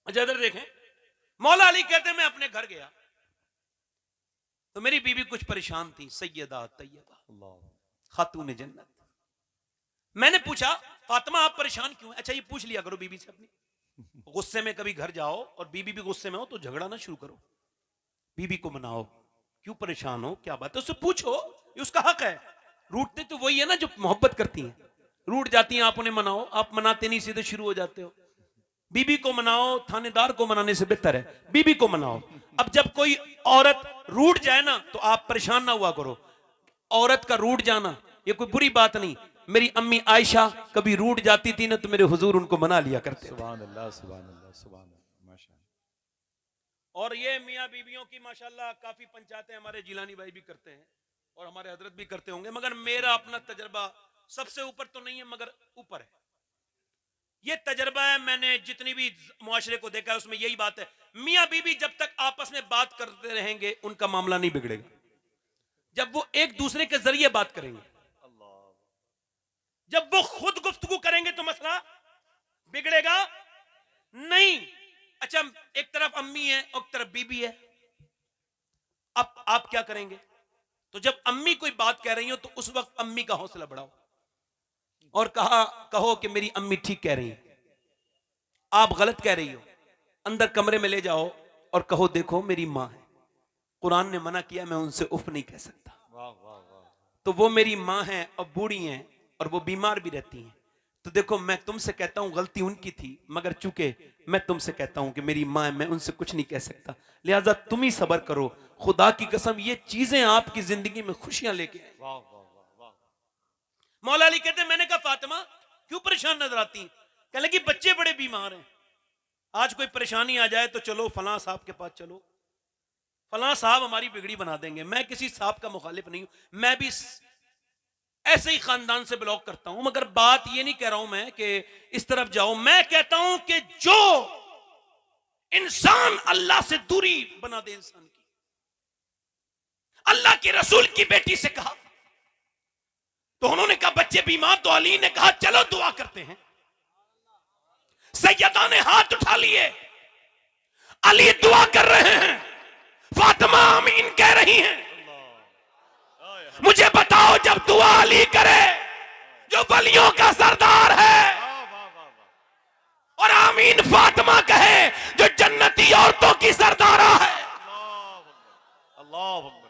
अच्छा इधर देखें, मौला अली कहते मैं अपने घर गया तो मेरी बीवी कुछ परेशान थी, सैयदा तैयबा खातून जन्नत। मैंने पूछा फातिमा आप परेशान क्यों हैं? अच्छा ये पूछ लिया करो बीवी से अपनी, गुस्से में कभी घर जाओ और बीवी भी गुस्से में हो तो झगड़ा ना शुरू करो, बीवी को मनाओ, क्यों परेशान हो, क्या बात है, उससे पूछो, ये उसका हक है। रूठते तो वही है ना जो मोहब्बत करती हैं, रूठ जाती हैं, आप उन्हें मनाओ, आप मनाते नहीं सीधे शुरू हो जाते हो। बीबी को मनाओ, थानेदार को मनाने से बेहतर है बीबी को मनाओ। अब जब कोई औरत रूठ जाए ना तो आप परेशान ना हुआ करो, औरत का रूठ जाना ये कोई बुरी बात नहीं। मेरी अम्मी आयशा कभी रूठ जाती थी ना तो मेरे हुजूर उनको मना लिया करते थे। सुभान अल्लाह, सुभान अल्लाह, सुभान अल्लाह, माशाअल्लाह। और ये मियाँ बीबियों की माशाल्लाह काफी पंचायतें हमारे जिलानी भाई भी करते हैं और हमारे हजरत भी करते होंगे, मगर मेरा अपना तजर्बा सबसे ऊपर तो नहीं है मगर ऊपर है। ये तजर्बा है, मैंने जितनी भी मुआशरे को देखा है उसमें यही बात है, मियाँ बीबी जब तक आपस में बात करते रहेंगे उनका मामला नहीं बिगड़ेगा। जब वो एक दूसरे के जरिए बात करेंगे, जब वो खुद गुफ्तगू करेंगे तो मसला बिगड़ेगा नहीं। अच्छा एक तरफ अम्मी है और एक तरफ बीबी है, अब आप क्या करेंगे? तो जब अम्मी कोई बात कह रही हो तो उस वक्त अम्मी का हौसला बढ़ाओ और कहो कि मेरी अम्मी ठीक कह रही है, आप गलत कह रही हो, अंदर कमरे में ले जाओ और कहो देखो मेरी माँ है, कुरान ने मना किया, मैं उनसे उफ नहीं कह सकता। वाह वाह वाह। तो वो मेरी माँ है और बूढ़ी हैं और वो बीमार भी रहती हैं, तो देखो मैं तुमसे कहता हूं गलती उनकी थी, मगर चूंकि मैं तुमसे कहता हूं कि मेरी माँ है, मैं उनसे कुछ नहीं कह सकता, लिहाजा तुम ही सब्र करो, खुदा की कसम ये चीजें आपकी जिंदगी में खुशियां लेके आए। वाह वाह वाह वाह। मौला अली कहते मैंने कहा फातिमा क्यों परेशान नजर आती हैं? कहने लगी बच्चे बड़े बीमार हैं, आज कोई परेशानी आ जाए तो चलो फलां साहब के पास चलो, फलां साहब हमारी बिगड़ी बना देंगे। मैं किसी साहब का मुखालिफ नहीं हूं, मैं भी ऐसे ही खानदान से बिलोंग करता हूं, मगर बात ये नहीं कह रहा हूं मैं कि इस तरफ जाओ, मैं कहता हूं कि जो इंसान अल्लाह से दूरी बना दे इंसान की। अल्लाह के रसूल की बेटी से कहा तो उन्होंने कहा बच्चे बीमार, तो अली ने कहा चलो दुआ करते हैं। सैयदा ने हाथ उठा लिए, अली दुआ कर रहे हैं, फातिमा आमीन कह रही हैं। मुझे बताओ जब दुआ अली करे जो वलियों का सरदार है और आमीन फातिमा कहे जो जन्नती औरतों की सरदारा है, अल्लाह अकबर।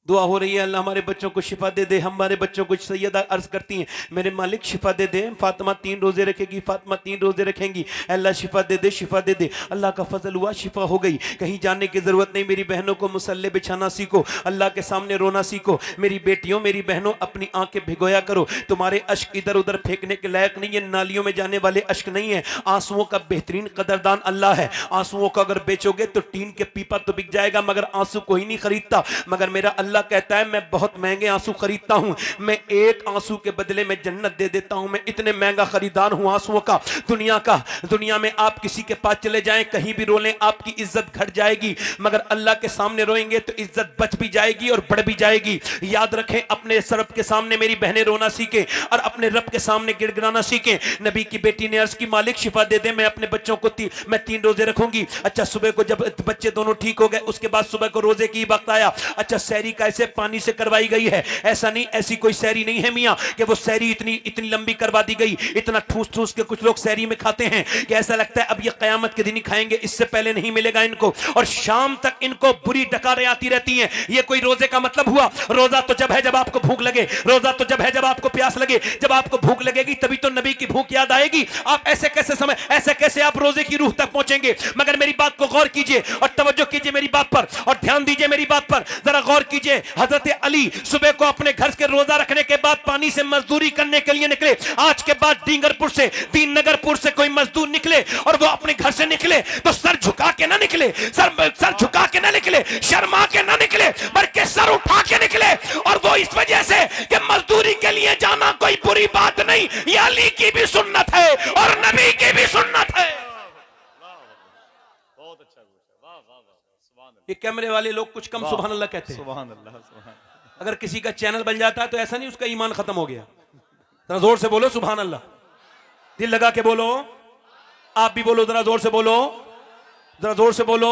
दुआ हो रही है अल्लाह हमारे बच्चों को शिफा दे दे। हमारे बच्चों को सैयदा अर्ज करती हैं मेरे मालिक शिफा दे दे, फातिमा 3 रोजे रखेगी, फातिमा 3 रोजे रखेंगी, अल्लाह शिफा दे दे, शिफा दे दे। अल्लाह का फजल हुआ, शिफा हो गई, कहीं जाने की जरूरत नहीं। मेरी बहनों को मुसल्ले बिछाना सीखो, अल्लाह के सामने रोना सीखो। मेरी बेटियों मेरी बहनों अपनी आंखें भिगोया करो, तुम्हारे अश्क इधर उधर फेंकने के लायक नहीं है, नालियों में जाने वाले अश्क नहीं है। आंसुओं का बेहतरीन कदरदान अल्लाह है, आंसुओं को अगर बेचोगे तो टीन के पीपा तो बिक जाएगा मगर आंसू कोई नहीं खरीदता। मगर मेरा अल्लाह कहता है मैं बहुत महंगे आंसू खरीदता हूं, मैं एक आंसू के बदले में जन्नत दे देता हूं, मैं इतने महंगा खरीदार हूं आंसुओं का। दुनिया में आप किसी के पास चले जाएं, कहीं भी रो लें, आपकी इज्जत घट जाएगी, मगर अल्लाह के सामने रोएंगे तो इज्जत बच भी जाएगी और बढ़ भी जाएगी। याद रखें अपने रब के सामने मेरी बहनें रोना सीखें और अपने रब के सामने गिड़गिड़ाना सीखें। नबी की बेटी ने अर्ज की मालिक शिफा दे दे, मैं अपने बच्चों को मैं 3 रोजे रखूंगी। अच्छा सुबह को जब बच्चे दोनों ठीक हो गए उसके बाद सुबह को रोजे की वक्त आया, अच्छा सहरी कैसे पानी से करवाई गई है? ऐसा नहीं, ऐसी कोई सहरी नहीं है मियां कि वो सहरी इतनी लंबी करवा दी गई, इतना ठूस ठूस के कुछ लोग सहरी में खाते हैं कि ऐसा लगता है अब ये कयामत के दिन ही खाएंगे, इससे पहले नहीं मिलेगा इनको, और शाम तक इनको बुरी डकारें आती रहती हैं। ये कोई रोजे का मतलब हुआ? रोजा तो जब है जब आपको भूख लगे, रोजा तो जब है जब आपको प्यास लगे, जब आपको भूख लगेगी तभी तो नबी की भूख याद आएगी। आप ऐसे कैसे आप रोजे की रूह तक पहुंचेंगे? मगर मेरी बात को गौर कीजिए और तवज्जो कीजिए मेरी बात पर और ध्यान दीजिए मेरी बात पर, जरा गौर कीजिए। हजरत अली सुबह को अपने घर के रोजा रखने के बाद पानी से मजदूरी करने के लिए निकले। आज के बाद डींगरपुर से दीननगरपुर से कोई मजदूर निकले और वो अपने घर से निकले तो सर झुका के ना निकले, सर झुका के ना निकले, शर्मा के ना निकले, बल्कि सर उठा के निकले। और वो इस वजह से कि मजदूरी के लिए जाना कोई बुरी बात नहीं, ये अली की भी सुन्नत है और नबी की भी सुन्नत है। बहुत अच्छा, वाह वाह वाह, सुभान अल्लाह। ये कैमरे वाले लोग कुछ कम सुभान अल्लाह कहते हैं। सुभान अल्लाह, सुभान। अगर किसी का चैनल बन जाता है तो ऐसा नहीं उसका ईमान खत्म हो गया। जरा जोर से बोलो सुभान अल्लाह, दिल लगा के बोलो आप भी बोलो, जरा जोर से बोलो, जरा जोर से बोलो,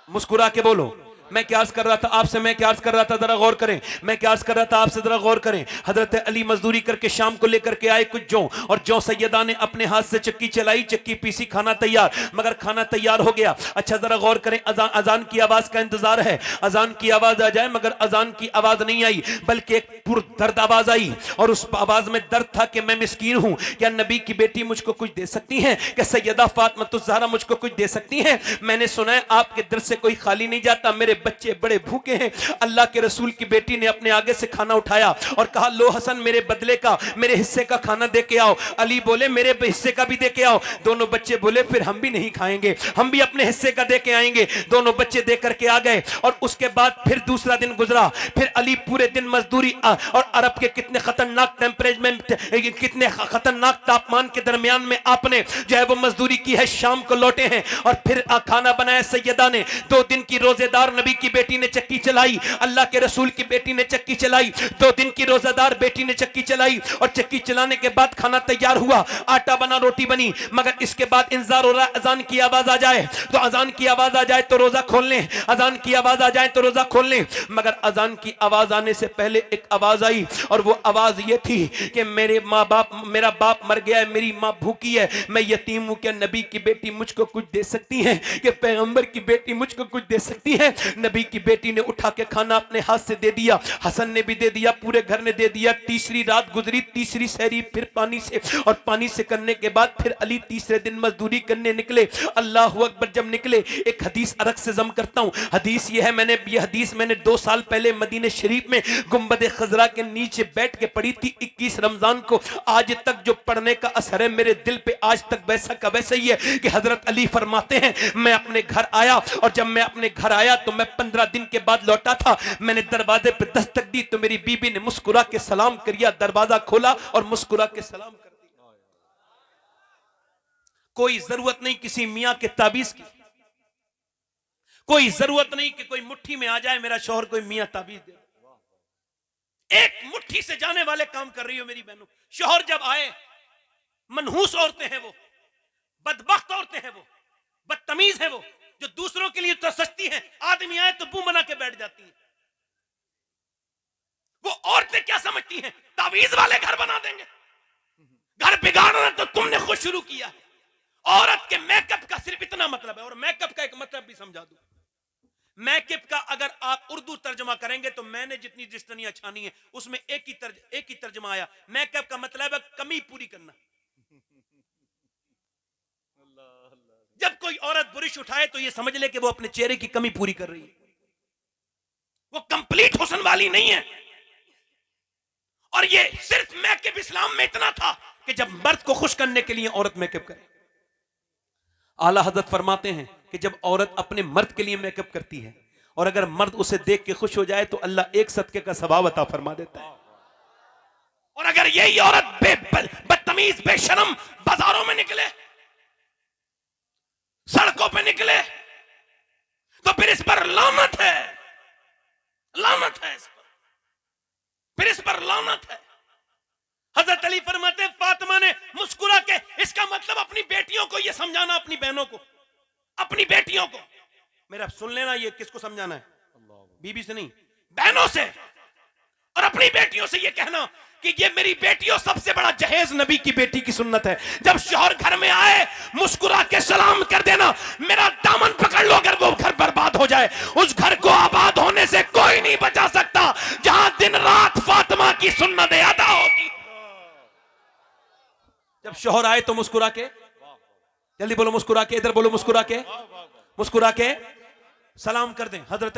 मुस्कुरा के बोलो। मैं क्या अर्ज कर रहा था आपसे, मैं क्या अर्ज कर रहा था, जरा गौर करें। मैं क्या अर्ज कर रहा था आपसे, जरा गौर करें। हजरत अली मजदूरी करके शाम को लेकर के आए कुछ जौ, और जौ सैयदा ने अपने हाथ से चक्की चलाई, चक्की पीसी, खाना तैयार। मगर खाना तैयार हो गया। अच्छा जरा गौर करें, अजान की आवाज का इंतजार है, अजान की आवाज आ जाए, मगर अजान की आवाज नहीं आई, बल्कि एक पुरदर्द आवाज आई। और उस आवाज में दर्द था कि मैं मिस्कीन हूं, क्या नबी की बेटी मुझको कुछ दे सकती हैं? क्या सैयदा फातिमा ज़हरा मुझको कुछ दे सकती हैं? मैंने सुना है आपके दर से कोई खाली नहीं जाता, मेरे बच्चे बड़े भूखे हैं। अल्लाह के रसूल की बेटी ने अपने आगे से खाना उठाया और कहा, लो हसन मेरे बदले का, मेरे हिस्से का खाना दे के आओ। अली बोले, मेरे हिस्से का भी दे के आओ। दोनों बच्चे बोले, फिर हम भी नहीं खाएंगे, हम भी अपने हिस्से का दे के आएंगे। दोनों बच्चे दे करके आ गए। और उसके बाद फिर दूसरा दिन गुजरा। फिर अली पूरे दिन मजदूरी और अरब के कितने खतरनाक टेम्परेचर, कितने खतरनाक तापमान के दरमियान में आपने जो है वो मजदूरी की है, शाम को लौटे हैं और फिर खाना बनाया सैयदा ने। 2 दिन की रोजेदार नबी की बेटी ने चक्की चलाई, अल्लाह के रसूल की बेटी ने चक्की चलाई, 2 दिन की रोजादार बेटी ने चक्की चलाई। और चक्की चलाने के बाद खाना तैयार हुआ, आटा बना, रोटी बनी। मगर इसके बाद इंतजार हो रहा है अजान की आवाज आ जाए, तो अजान की आवाज आ जाए तो रोजा खोल लें, अजान की आवाज आ जाए तो रोजा खोल लें। मगर अजान की आवाज आने से पहले एक आवाज आई, और वो आवाज ये थी कि मेरे मेरा बाप मर गया है, मेरी माँ भूखी है, मैं यतीम हूं, क्या नबी की बेटी मुझको कुछ दे सकती है? कि पैगंबर की बेटी मुझको कुछ दे सकती है? नबी की बेटी ने उठा के खाना अपने हाथ से दे दिया, हसन ने भी दे दिया, पूरे घर ने दे दिया। तीसरी रात गुजरी, तीसरी सहरी फिर पानी से, और पानी से करने के बाद फिर अली तीसरे दिन मजदूरी करने निकले। अल्लाह अकबर। जब निकले, एक हदीस अर्ग से जम करता हूं। हदीस ये है, ये हदीस मैंने 2 साल पहले मदीने शरीफ में गुंबद खजरा के नीचे बैठ के पढ़ी थी, 21 रमजान को। आज तक जो पढ़ने का असर है मेरे दिल पे, आज तक वैसा का वैसा ही है कि हजरत अली फरमाते हैं, मैं अपने घर आया, और जब मैं अपने घर आया तो मैं 15 दिन के बाद लौटा था। मैंने दरवाजे पे दस्तक दी तो मेरी बीबी ने मुस्कुरा के सलाम किया, दरवाजा खोला और मुस्कुरा के सलाम कर दिया। कोई जरूरत नहीं किसी मियां के ताबीज की, कोई जरूरत नहीं कि कोई मुट्ठी में आ जाए मेरा शौहर, कोई मियां ताबीज दे। एक मुट्ठी से जाने वाले काम कर रही हो मेरी बहनों। शौहर जब आए, मनहूस औरतें हैं वो, बदबख्त औरतें हैं वो, बदतमीज है वो, जो दूसरों के लिए तो सस्ती हैं, आदमी आए तो मुंह बना के बैठ जाती हैं। वो औरतें क्या समझती हैं, तावीज वाले घर बना देंगे। घर बिगाड़ना तो तुमने खुद शुरू किया है। औरत के मेकअप का सिर्फ इतना मतलब है, और मेकअप का एक मतलब भी समझा दूं। मेकअप का अगर आप उर्दू तर्जमा करेंगे तो मैंने जितनी जिस्तनियां छानी है उसमें एक ही तर्जमा आया। मेकअप का मतलब है कमी पूरी करना। जब कोई औरत बुरिश उठाए तो ये समझ ले कि वो अपने चेहरे की कमी पूरी कर रही है, वो कंप्लीट हुस्न वाली नहीं है। और ये सिर्फ मेकअप इस्लाम में इतना था कि जब मर्द को खुश करने के लिए औरत मेकअप करे। आला हजरत फरमाते हैं कि जब औरत अपने मर्द के लिए मेकअप करती है और अगर मर्द उसे देख के खुश हो जाए तो अल्लाह एक सदके का सवाब अता फरमा देता है। और अगर यही औरत बदतमीज बेशरम बाजारों में निकले, सड़कों पे निकले, तो फिर इस पर लानत है, लानत है इस पर, फिर इस पर लानत है। हजरत अली फरमाते हैं, फातिमा ने मुस्कुरा के, इसका मतलब अपनी बेटियों को यह समझाना, अपनी बहनों को, अपनी बेटियों को, मेरा सुन लेना, ये किसको समझाना है? बीबी से नहीं, बहनों से और अपनी बेटियों से यह कहना कि ये मेरी बेटियों, सबसे बड़ा जहेज नबी की बेटी की सुन्नत है। जब शौहर घर में आए मुस्कुरा के सलाम कर देना, मेरा दामन पकड़ लो, अगर वो घर बर्बाद हो जाए उस घर को आबाद होने से कोई नहीं बचा सकता जहां दिन रात फातिमा की सुन्नत अदा होती। जब शौहर आए तो मुस्कुरा के, जल्दी बोलो मुस्कुरा के, इधर बोलो मुस्कुरा के, मुस्कुरा के सलाम कर दें। हजरत